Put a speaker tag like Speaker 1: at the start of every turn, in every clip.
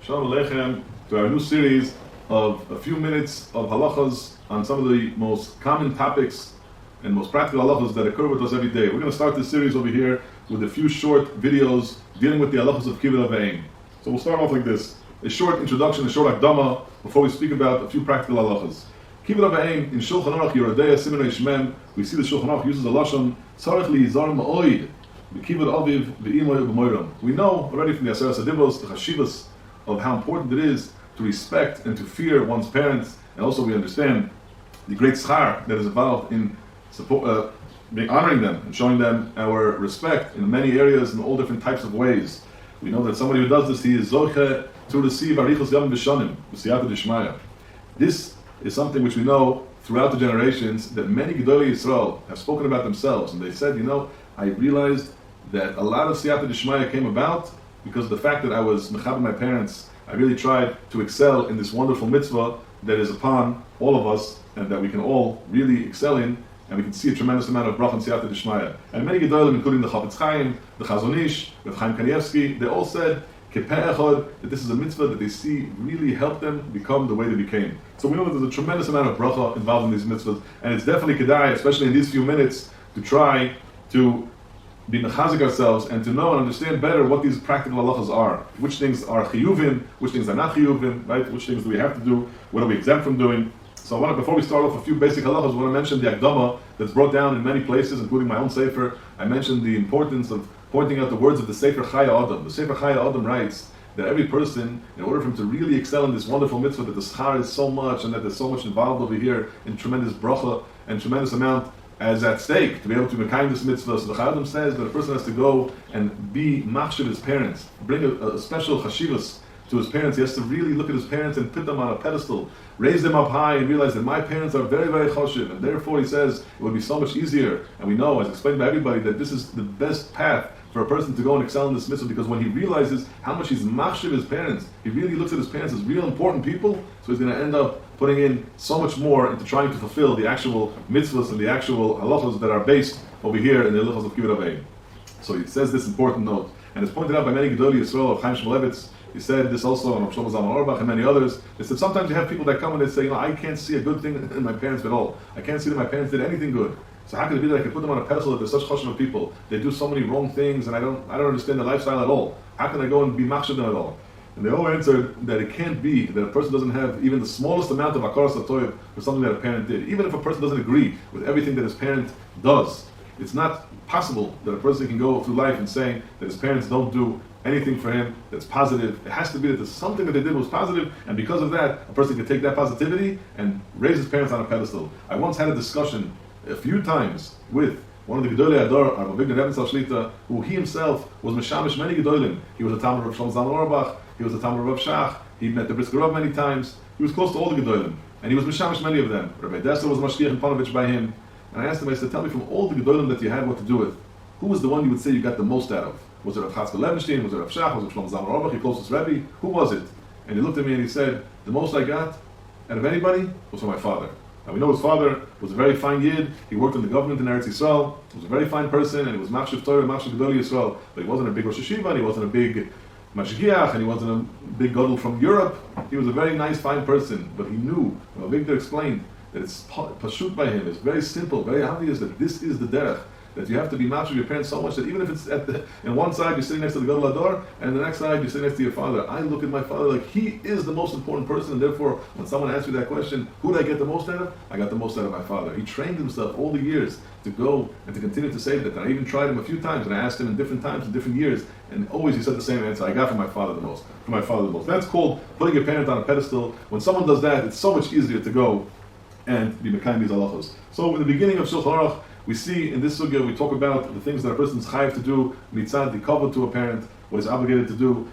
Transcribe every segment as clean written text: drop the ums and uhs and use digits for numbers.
Speaker 1: Shalom Aleichem to our new series of a few minutes of halachas on some of the most common topics and most practical halachas that occur with us every day. We're going to start this series over here with a few short videos dealing with the halachas of Kibud. So we'll start off like this. A short introduction, a short akdama, before we speak about a few practical halachas. Kibud in Shulchan Aruch Yerodei Siman Shmem, we see the Shulchan Aruch uses a lashon tzarich liyizar ma'oid b'kibud aviv v'imoy b'moyram. We know already from the Aseret Adibos the chashivas of how important it is to respect and to fear one's parents, and also we understand the great schar that is involved in honoring them and showing them our respect in many areas in all different types of ways. We know that somebody who does this, he is zoche to receive arichos yamim b'shanim b'siyata d'shmaya. This is something which we know throughout the generations that many Gedolei Yisrael have spoken about themselves, and they said, I realized that a lot of siyata d'shmaya came about because of the fact that I was mechaber my parents. I really tried to excel in this wonderful mitzvah that is upon all of us and that we can all really excel in, and we can see a tremendous amount of bracha and siyata d'shmaya. And many Gedolim, including the Chafetz Chaim, the Chazon Ish, the Chaim Kanievsky, they all said that this is a mitzvah that they see really helped them become the way they became. So we know that there's a tremendous amount of bracha involved in these mitzvahs, and it's definitely kedai, especially in these few minutes, to try to be mechazik ourselves and to know and understand better what these practical halachas are. Which things are chiyuvim, which things are not chiyuvim, right? Which things do we have to do, what are we exempt from doing? So before we start off a few basic halachas, I want to mention the akdama that's brought down in many places, including my own sefer. I mentioned the importance of pointing out the words of the Sefer Chaya Adam. The Sefer Chaya Adam writes that every person, in order for him to really excel in this wonderful mitzvah, that the schar is so much and that there's so much involved over here in tremendous bracha and tremendous amount as at stake to be able to make this mitzvah. So the Chaya Adam says that a person has to go and be machshav his parents, bring a special chashivas to his parents. He has to really look at his parents and put them on a pedestal, raise them up high, and realize that my parents are very, very choshev, and therefore he says it would be so much easier. And we know, as explained by everybody, that this is the best path for a person to go and excel in this mitzvah, because when he realizes how much he's machshav his parents, he really looks at his parents as real important people, so he's going to end up putting in so much more into trying to fulfill the actual mitzvahs and the actual halachos that are based over here in the halachos of Kibud. So he says this important note, and it's pointed out by many Gedolei Yisrael of Chaim Shmulevitz. He said this also on Shlomo Zalman Auerbach and many others. They said sometimes you have people that come and they say, I can't see a good thing in my parents at all. I can't see that my parents did anything good. So how can it be that I can put them on a pedestal if they're such choshev people? They do so many wrong things, and I don't understand their lifestyle at all. How can I go and be machshav them at all? And they all answered that it can't be that a person doesn't have even the smallest amount of akaras hatoyev for something that a parent did. Even if a person doesn't agree with everything that his parent does, it's not possible that a person can go through life and saying that his parents don't do anything for him that's positive. It has to be that there's something that they did was positive, and because of that, a person can take that positivity and raise his parents on a pedestal. I once had a discussion a few times with one of the Gedolei Ador, Rabbi Shlit, who he himself was meshamish many Gedolim. He was a Talmud of Shlomo Zalman Auerbach, he was a Talmud of Rav Shach, he met the Brisker Rav many times, he was close to all the Gedolim, and he was meshamish many of them. Rabbi Dessler was mashgiach and panovich by him, and I asked him, I said, tell me from all the Gedolim that you had what to do with, who was the one you would say you got the most out of? Was it Rav Chatzkel Levenstein? Was it Rav Shach? Was it Shlomo Zalman Auerbach, your closest Rabbi? Who was it? And he looked at me and he said, the most I got out of anybody was from my father. And we know his father was a very fine yid. He worked in the government in Eretz Yisrael. He was a very fine person, and he was machshav Torah, machshav Gedolei Yisrael. But he wasn't a big Rosh Yeshiva, and he wasn't a big mashgiach, and he wasn't a big gadol from Europe. He was a very nice, fine person. But he knew, Victor explained, that it's pashut by him. It's very simple, very obvious that this is the derech. That you have to be machshav your parents so much that even if it's in one side you're sitting next to the Gadol Ador, and the next side you're sitting next to your father. I look at my father like he is the most important person, and therefore when someone asks me that question, who did I get the most out of? I got the most out of my father. He trained himself all the years to go and to continue to say that. And I even tried him a few times, and I asked him in different times, in different years, and always he said the same answer. I got from my father the most. From my father the most. That's called putting your parent on a pedestal. When someone does that, it's so much easier to go and be mekayim these halachos. So in the beginning of Shulchan Aruch, we see in this sugya, we talk about the things that a person's chayav to do, mitzad, the kavod to a parent, what he's obligated to do,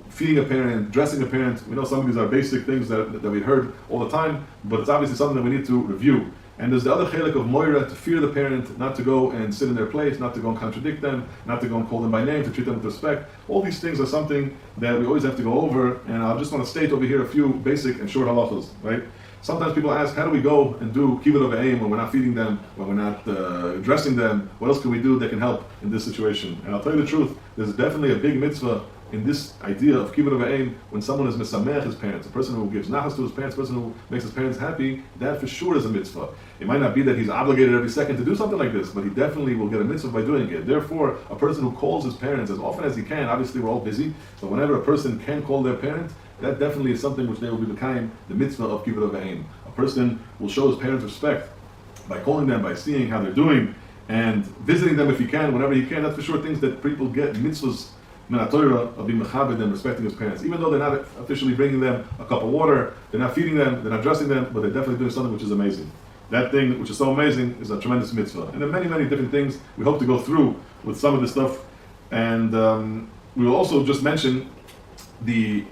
Speaker 1: feeding a parent, dressing a parent. We know some of these are basic things that we heard all the time, but it's obviously something that we need to review. And there's the other chelik of moira, to fear the parent, not to go and sit in their place, not to go and contradict them, not to go and call them by name, to treat them with respect. All these things are something that we always have to go over, and I just want to state over here a few basic and short halachas, right? Sometimes people ask, how do we go and do Kibud when we're not feeding them, when we're not dressing them? What else can we do that can help in this situation? And I'll tell you the truth, there's definitely a big mitzvah in this idea of Kibud V'Eim, when someone is mesamech his parents, a person who gives nachas to his parents, a person who makes his parents happy, that for sure is a mitzvah. It might not be that he's obligated every second to do something like this, but he definitely will get a mitzvah by doing it. Therefore, a person who calls his parents as often as he can, obviously we're all busy, but whenever a person can call their parent, that definitely is something which they will be becoming the mitzvah of Kibud V'Eim. A person will show his parents respect by calling them, by seeing how they're doing, and visiting them if he can, whenever he can. That's for sure things that people get mitzvahs min haTorah of being mechabed and respecting his parents. Even though they're not officially bringing them a cup of water, they're not feeding them, they're not dressing them, but they're definitely doing something which is amazing. That thing which is so amazing is a tremendous mitzvah. And there are many, many different things we hope to go through with some of this stuff. And we will also just mention the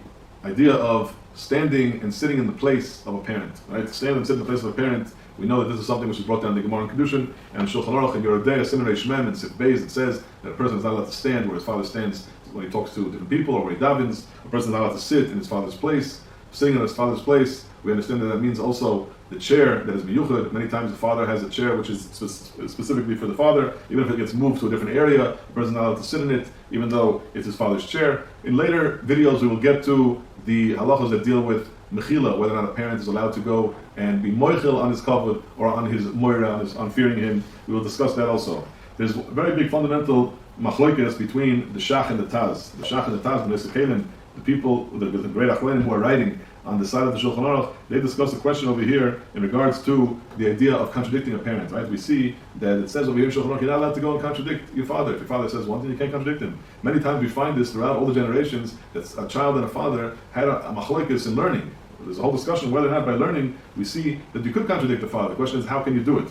Speaker 1: idea of standing and sitting in the place of a parent. Right? To stand and sit in the place of a parent. We know that this is something which is brought down in the Gemara and Kedushin, and Shulchan Aruch and Yoreh Deah, Sinner Reish Mem, and Sif Beis, it says that a person is not allowed to stand where his father stands when he talks to different people or when he davens. A person is not allowed to sit in his father's place. Sitting in his father's place, we understand that means also the chair that is miyuchad. Many times the father has a chair which is specifically for the father. Even if it gets moved to a different area, the person is not allowed to sit in it, even though it's his father's chair. In later videos, we will get to the halachos that deal with mechila, whether or not a parent is allowed to go and be moichil on his kavod or on his moira, on fearing him. We will discuss that also. There's a very big fundamental machloikes between the shach and the taz. The shach and the taz, the people, the great achronim who are writing on the side of the Shulchan Aruch, they discuss the question over here in regards to the idea of contradicting a parent. Right? We see that it says over here in Shulchan Aruch, you're not allowed to go and contradict your father. If your father says one thing, you can't contradict him. Many times we find this throughout all the generations, that a child and a father had a machloikes in learning. There's a whole discussion whether or not by learning we see that you could contradict the father. The question is, how can you do it?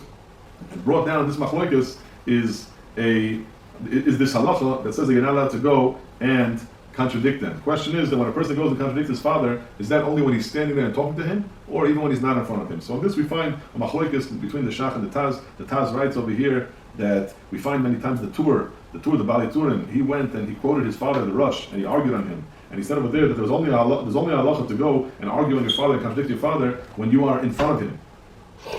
Speaker 1: And brought down this machloikes is this halacha that says that you're not allowed to go and contradict them. The question is that when a person goes and contradicts his father, is that only when he's standing there and talking to him, or even when he's not in front of him? So in this we find a machloikes between the shach and the taz. The taz writes over here that we find many times the Bali Turim, he went and he quoted his father, the Rush, and he argued on him. And he said over there that there's only a halacha to go and argue on your father and contradict your father when you are in front of him.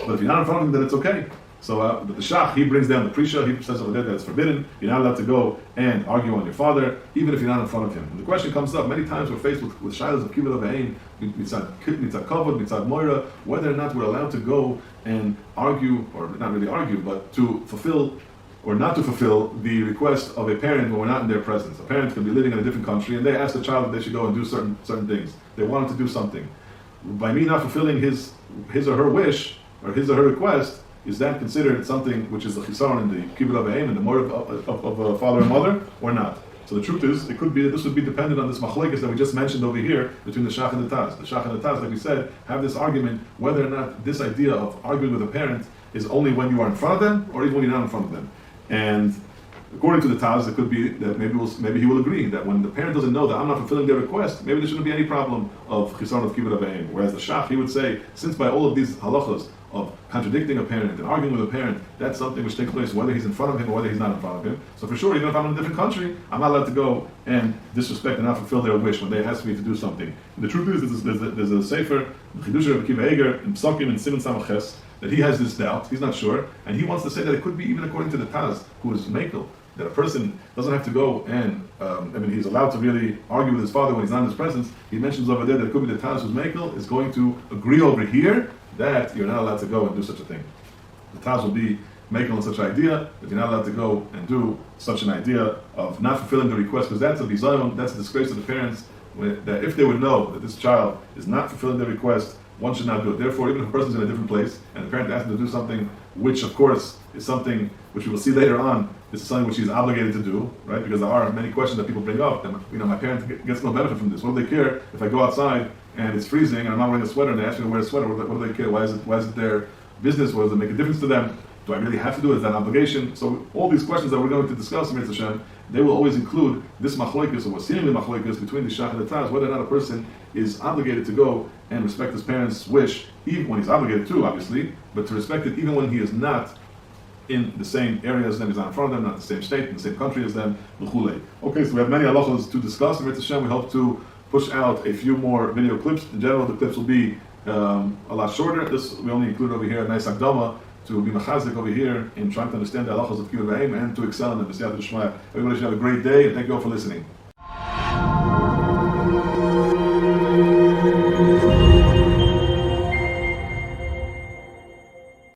Speaker 1: But if you're not in front of him, then it's okay. So the shach, he brings down the prisha, he says over there that it's forbidden. You're not allowed to go and argue on your father, even if you're not in front of him. And the question comes up, many times we're faced with shilas of Kibud V'Eim, mitzad kavod, mitzad moira, whether or not we're allowed to go and argue, or not really argue, but to fulfill or not to fulfill the request of a parent when we're not in their presence. A parent can be living in a different country and they ask the child that they should go and do certain things. They want him to do something. By me not fulfilling his or her wish or his or her request, is that considered something which is the chisaron in the Kibud V'Eim and the more of a father and mother, or not? So the truth is, it could be that this would be dependent on this machlekes that we just mentioned over here between the shach and the taz. The shach and the taz, like we said, have this argument whether or not this idea of arguing with a parent is only when you are in front of them, or even when you're not in front of them. And according to the Taz, it could be that maybe he will agree that when the parent doesn't know that I'm not fulfilling their request, maybe there shouldn't be any problem of chisaron of Kibud V'Eim. Whereas the shach, he would say, since by all of these halachas of contradicting a parent and arguing with a parent, that's something which takes place whether he's in front of him or whether he's not in front of him. So for sure, even if I'm in a different country, I'm not allowed to go and disrespect and not fulfill their wish when they ask me to do something. And the truth is, there's a sefer, the Chidush of Akiva Eger, in Psakim and Siman Samach, that he has this doubt, he's not sure, and he wants to say that it could be even according to the Taz, who is Mekel, that a person doesn't have to go and, he's allowed to really argue with his father when he's not in his presence. He mentions over there that it could be the Taz who's Mekel is going to agree over here that you're not allowed to go and do such a thing. The Taz will be Mekel on such an idea, that you're not allowed to go and do such an idea of not fulfilling the request, because that's a bizayon, that's a disgrace to the parents, that if they would know that this child is not fulfilling the request, one should not do it. Therefore, even if a person is in a different place and the parent asks him to do something, which of course is something which we will see later on, this is something which he's obligated to do, right? Because there are many questions that people bring up. And, my parent gets no benefit from this. What do they care if I go outside and it's freezing and I'm not wearing a sweater and they ask me to wear a sweater? What do they care? Why is it their business? What does it make a difference to them? Do I really have to do it? Is that an obligation? So all these questions that we're going to discuss in Mitzvah Hashem, they will always include this machlokes, or what's seemingly machlokes between the shach and the taz, whether or not a person is obligated to go and respect his parents' wish, even when he's obligated to, obviously, but to respect it even when he is not in the same area as them, he's not in front of them, not in the same state, in the same country as them, l'chulei. Okay, so we have many halachos to discuss in Mitzvah Hashem. We hope to push out a few more video clips. In general, the clips will be a lot shorter. This we only include over here a nice akdama to be machazik over here in trying to understand the halachos of Kibud V'Eim and to excel in the B'siyat D'Shmaya. Everybody should have a great day, and thank you all for listening.